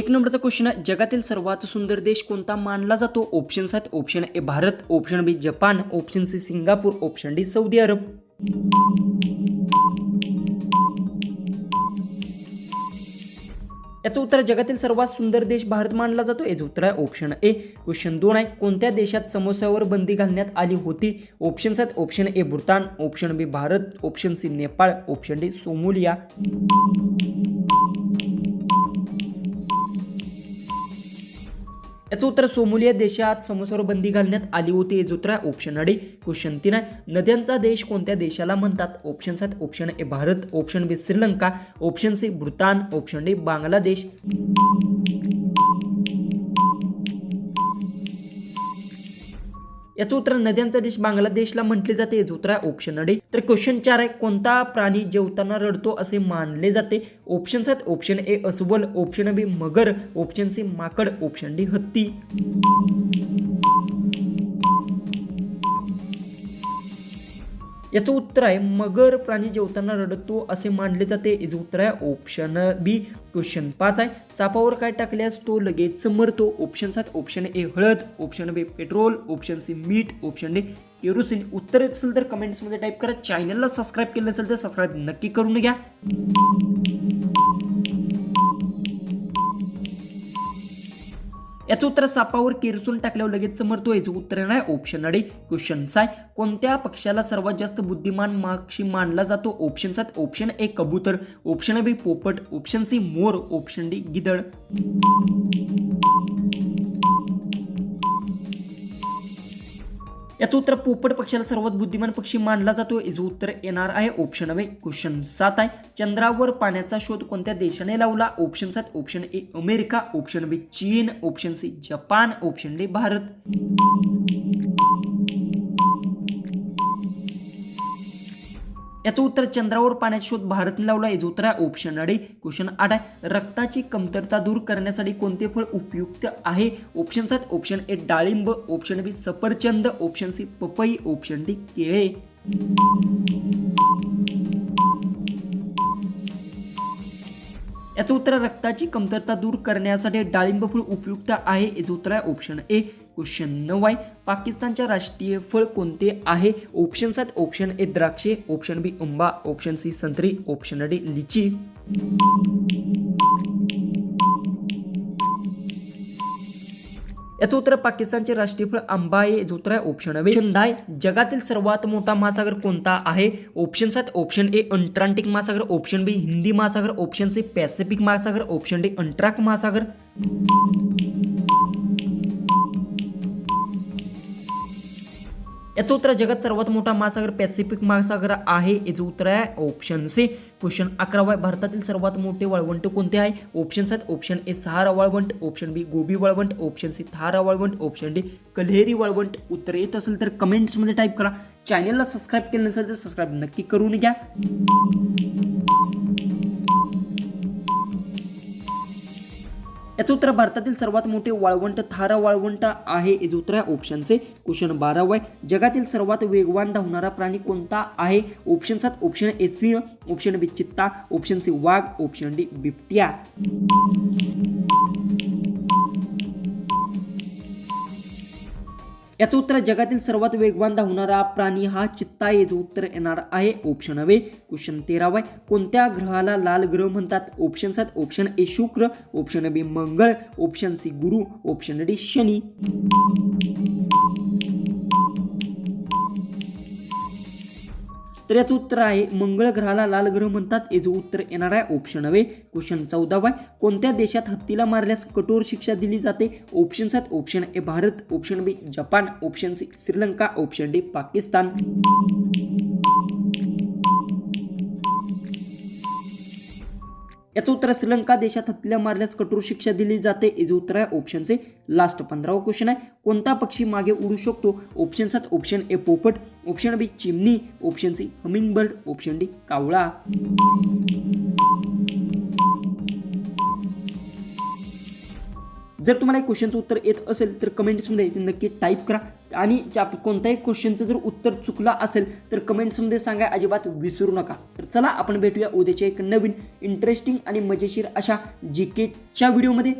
एक नंबरचा क्वेश्चन आहे, जगातील सर्वात सुंदर देश कोणता मानला जातो? ऑप्शन्स आहेत, option A Bharat, option B Japan, option C Singapore, option D Saudi Arabia. याचं उत्तर आहे, जगातील सर्वात सुंदर देश भारत मानला जातो. याचं उत्तर आहे ऑप्शन ए. क्वेश्चन 2 आहे, कोणत्या देशात समोस्यावर बंदी घालण्यात आली होती? ऑप्शन्स आहेत, option A Bhutan, option B Bharat, option C Nepal, option D Somalia. याचं उत्तर सोमालिया देशात समोस्यावर बंदी घालण्यात आली होती. याचं उत्तर आहे ऑप्शन डी. क्वेश्चन 3 आहे, नद्यांचा देश कोणत्या देशाला म्हणतात? ऑप्शन्स आहेत, option A Bharat, option B Sri Lanka, option C Bhutan, option D Bangladesh. याचं उत्तर नद्यांचा देश बांगलादेशला म्हटले जाते. याचं उत्तर आहे ऑप्शन डी. तर क्वेश्चन 4 आहे, कोणता प्राणी जेवताना रडतो असे मानले जाते? ऑप्शन्स आहेत, ऑप्शन ए अस्वल, ऑप्शन बी मगर, ऑप्शन सी माकड, ऑप्शन डी हत्ती. याचं उत्तर आहे मगर प्राणी जेवताना रडतो असे मानले जाते. याचं उत्तर आहे ऑप्शन बी. क्वेश्चन 5 आहे, सापावर काय टाकल्यास तो लगेच मरतो? ऑप्शन्स आहेत, ऑप्शन ए हळद, ऑप्शन बी पेट्रोल, ऑप्शन सी मीठ, ऑप्शन डी केरोसिन. उत्तर येत असेल तर कमेंट्समध्ये टाईप करा. चॅनलला सबस्क्राईब केलं नसेल तर सबस्क्राईब नक्की करून घ्या. याचं उत्तर सापावर केरोसिन टाकल्यावर लगेच मरतो. याचं उत्तर आहे ऑप्शन डी. क्वेश्चन 6, कोणत्या पक्षाला सर्वात जास्त बुद्धिमान पक्षी मानला जातो? ऑप्शन्स आहेत, ऑप्शन ए कबूतर, ऑप्शन बी पोपट, ऑप्शन सी मोर, ऑप्शन डी गिधड. याचं उत्तर पोपट पक्षाला सर्वात बुद्धिमान पक्षी मानला जातो. याचं उत्तर येणार आहे ऑप्शन बी. क्वेश्चन 7 आहे, चंद्रावर पाण्याचा शोध कोणत्या देशाने लावला? ऑप्शन्स आहेत, option A America, option B चीन, option C Japan, option D Bharat. याचं उत्तर चंद्रावर पाण्याचा शोध भारतने लावला. याचं उत्तर आहे ऑप्शन डी. क्वेश्चन 8 आहे, रक्ताची कमतरता दूर करण्यासाठी कोणते फळ उपयुक्त आहे? ऑप्शन्स आहेत, ऑप्शन ए डाळिंब, ऑप्शन बी सफरचंद, ऑप्शन सी पपई, ऑप्शन डी केळे. याचं उत्तर रक्ताची कमतरता दूर करण्यासाठी डाळिंब फळ उपयुक्त आहे. याचं उत्तर आहे ऑप्शन ए. क्वेश्चन 9 आहे, पाकिस्तानच्या राष्ट्रीय फळ कोणते आहे? ऑप्शन्स आहेत, ऑप्शन ए द्राक्षे, ऑप्शन बी आंबा, ऑप्शन सी संत्री, ऑप्शन डी लिची. याचं उत्तर पाकिस्तानचे राष्ट्रीय फळ आंबा आहे. याचं उत्तर आहे ऑप्शन बी. क्वेश्चन 10, जगातील सर्वात मोठा महासागर कोणता आहे? ऑप्शन्स आहेत, ऑप्शन ए अंटार्क्टिक महासागर, ऑप्शन बी हिंदी महासागर, ऑप्शन सी पॅसिफिक महासागर, ऑप्शन डी अंटार्क महासागर. याचं उत्तर जगात सर्वात मोठा महासागर पॅसिफिक महासागर आहे. याचं उत्तर आहे ऑप्शन सी. क्वेश्चन 11 आहे, भारतातील सर्वात मोठे वाळवंट कोणते आहे? ऑप्शन्स आहेत, ऑप्शन ए सहारा वाळवंट, ऑप्शन बी गोबी वाळवंट, ऑप्शन सी थारा वाळवंट, ऑप्शन डी कल्हेरी वाळवंट. उत्तर येत असेल तर कमेंट्समध्ये टाईप करा. चॅनलला सबस्क्राईब केलं नसेल तर सबस्क्राईब नक्की करून घ्या. याचं उत्तर भारतातील सर्वात मोठे वाळवंट थारा वाळवंट आहे. याचं उत्तर आहे ऑप्शन सी. क्वेश्चन 12 आहे, जगातील सर्वात वेगवान धावणारा प्राणी कोणता आहे? ऑप्शन्स आहेत, ऑप्शन ए सिंह, ऑप्शन बी चित्ता, ऑप्शन सी वाघ, ऑप्शन डी बिबट्या. याचं उत्तर जगातील सर्वात वेगवान धावणारा प्राणी हा चित्ता आहे. याचं उत्तर येणार आहे ऑप्शन बी. क्वेश्चन 13 आहे, कोणत्या ग्रहाला लाल ग्रह म्हणतात? ऑप्शन्स आहेत, ऑप्शन ए शुक्र, ऑप्शन बी मंगळ, ऑप्शन सी गुरु, ऑप्शन डी शनी. तर याचं उत्तर आहे मंगळ ग्रहाला लाल ग्रह म्हणतात. याचं उत्तर येणार आहे ऑप्शन बी. क्वेश्चन 14 आहे, कोणत्या देशात हत्तीला मारल्यास कठोर शिक्षा दिली जाते? ऑप्शन्स आहेत, option A Bharat, option B Japan, option C Sri Lanka, option D Pakistan. याचं उत्तर श्रीलंका देशात हत्तीला मारल्यास कठोर शिक्षा दिली जाते. याचं उत्तर आहे ऑप्शन सी. लास्ट 15वा क्वेश्चन आहे, कोणता पक्षी मागे उडू शकतो? ऑप्शन्स आहेत, ऑप्शन ए पोपट, ऑप्शन बी चिमणी, option C hummingbird, option D कावळा. जर तुम्हाला क्वेश्चनचं उत्तर येत असेल तर कमेंट्समध्ये नक्की टाईप करा. आणि कोणत्याही क्वेश्चनचं जर उत्तर चुकलं असेल तर कमेंट्समध्ये सांगा, अजिबात विसरू नका. तर चला आपण भेटूया उद्याच्या एक नवीन इंटरेस्टिंग आणि मजेशीर अशा जीकेच्या व्हिडिओमध्ये.